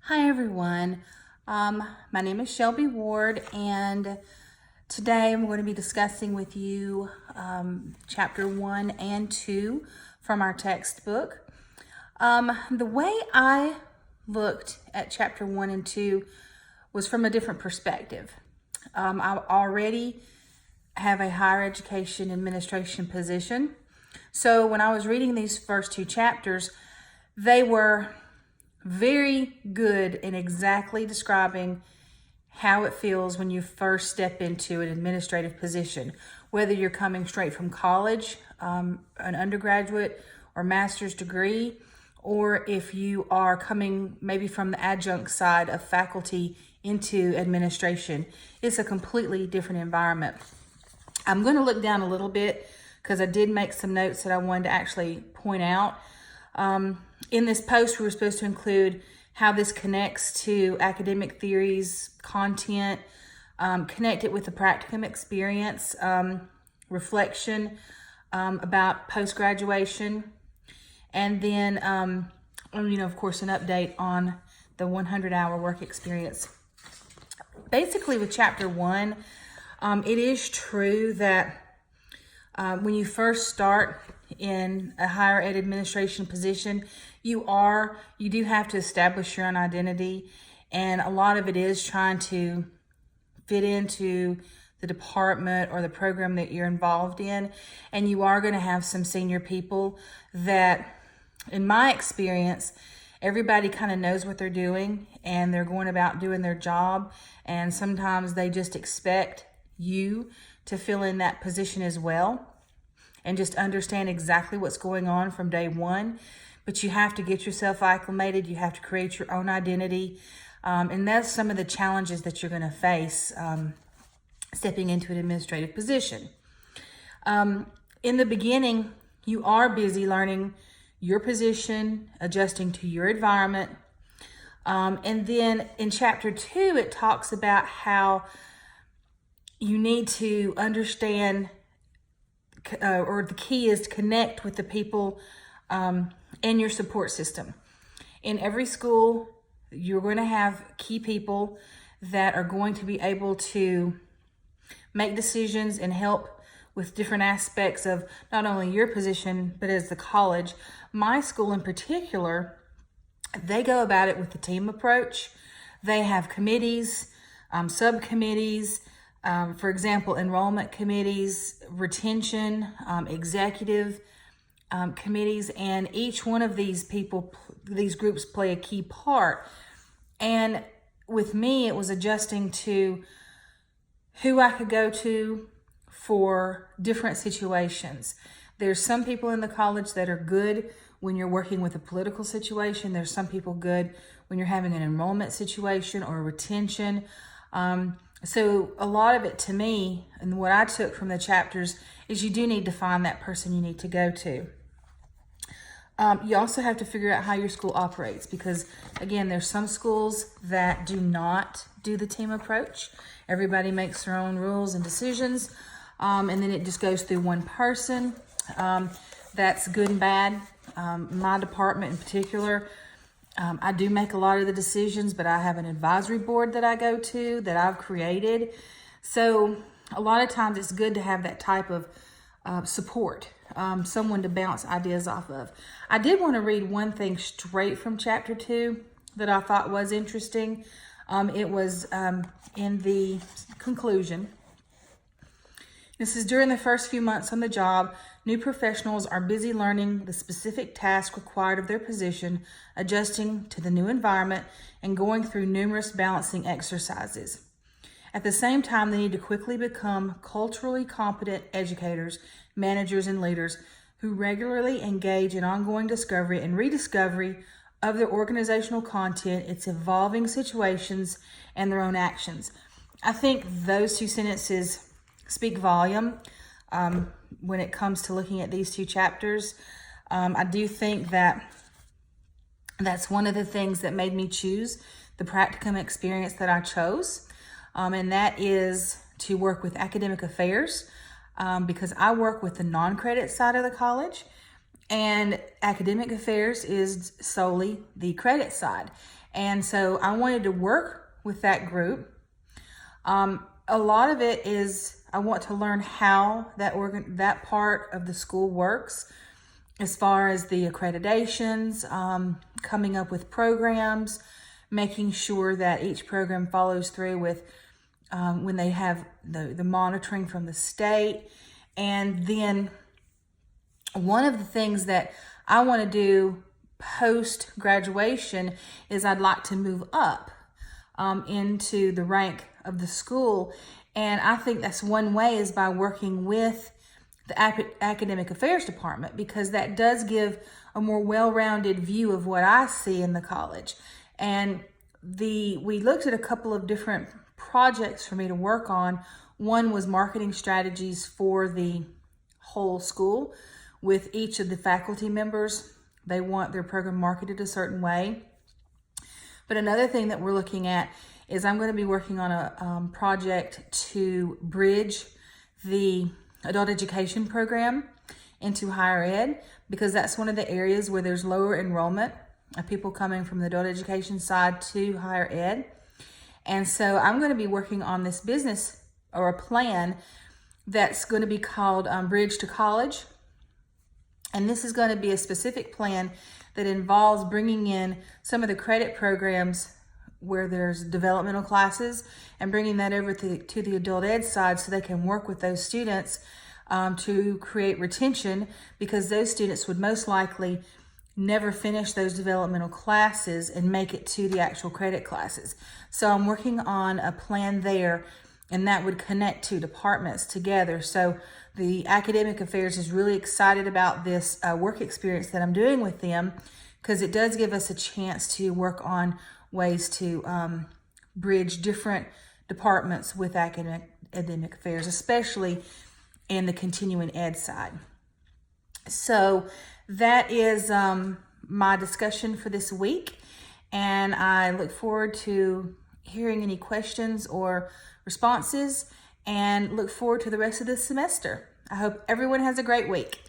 Hi everyone, my name is Shelby Ward, and today I'm going to be discussing with you chapter 1 and 2 from our textbook. The way I looked at chapter 1 and 2 was from a different perspective. I already have a higher education administration position, so when I was reading these first two chapters, they were very good in exactly describing how it feels when you first step into an administrative position, whether you're coming straight from college, an undergraduate or master's degree, or if you are coming maybe from the adjunct side of faculty into administration. It's a completely different environment. I'm going to look down a little bit because I did make some notes that I wanted to actually point out. In this post, we were supposed to include how this connects to academic theories, content, connect it with the practicum experience, reflection about post-graduation, and then, of course, an update on the 100-hour work experience. Basically, with chapter 1, it is true that when you first start in a higher ed administration position, you do have to establish your own identity, and a lot of it is trying to fit into the department or the program that you're involved in, and you are going to have some senior people that, in my experience, everybody kind of knows what they're doing and they're going about doing their job, and sometimes they just expect you to fill in that position as well and just understand exactly what's going on from day one. But you have to get yourself acclimated. You have to create your own identity. And that's some of the challenges that you're going to face stepping into an administrative position. In the beginning, you are busy learning your position, adjusting to your environment. And then in chapter 2, it talks about how you need to understand, or the key is to connect with the people in your support system. In every school, you're going to have key people that are going to be able to make decisions and help with different aspects of not only your position, but as the college. My school in particular, they go about it with the team approach. They have committees, subcommittees, for example, enrollment committees, retention, executive committees, and each one of these groups play a key part. And with me, it was adjusting to who I could go to for different situations. There's some people in the college that are good when you're working with a political situation. There's some people good when you're having an enrollment situation or retention. So a lot of it to me, and what I took from the chapters, is you do need to find that person you need to go to. You also have to figure out how your school operates, because again, there's some schools that do not do the team approach. Everybody makes their own rules and decisions, and then it just goes through one person. That's good and bad. My department in particular, I do make a lot of the decisions, but I have an advisory board that I go to that I've created. So a lot of times it's good to have that type of support, someone to bounce ideas off of. I did want to read one thing straight from chapter 2 that I thought was interesting. It was in the conclusion. This is during the first few months on the job, new professionals are busy learning the specific task required of their position, adjusting to the new environment, and going through numerous balancing exercises. At the same time, they need to quickly become culturally competent educators, managers, and leaders who regularly engage in ongoing discovery and rediscovery of their organizational content, its evolving situations, and their own actions. I think those two sentences speak volume when it comes to looking at these two chapters. I do think that that's one of the things that made me choose the practicum experience that I chose, and that is to work with academic affairs, because I work with the non-credit side of the college, and academic affairs is solely the credit side. And so I wanted to work with that group. A lot of it is I want to learn how that part of the school works, as far as the accreditations, coming up with programs, making sure that each program follows through with when they have the monitoring from the state. And then one of the things that I want to do post graduation is I'd like to move up into the rank of the school. And I think that's one way is by working with the academic affairs department, because that does give a more well-rounded view of what I see in the college. And we looked at a couple of different projects for me to work on. One was marketing strategies for the whole school with each of the faculty members. They want their program marketed a certain way. But another thing that we're looking at is I'm going to be working on a project to bridge the adult education program into higher ed, because that's one of the areas where there's lower enrollment of people coming from the adult education side to higher ed. And so I'm going to be working on this business or a plan that's going to be called Bridge to College. And this is going to be a specific plan that involves bringing in some of the credit programs where there's developmental classes and bringing that over to the adult ed side so they can work with those students to create retention, because those students would most likely never finish those developmental classes and make it to the actual credit classes. So I'm working on a plan there, and that would connect two departments together. So the academic affairs is really excited about this work experience that I'm doing with them, because it does give us a chance to work on ways to bridge different departments with academic affairs, especially in the continuing ed side. So that is my discussion for this week, and I look forward to hearing any questions or responses, and look forward to the rest of this semester. I hope everyone has a great week.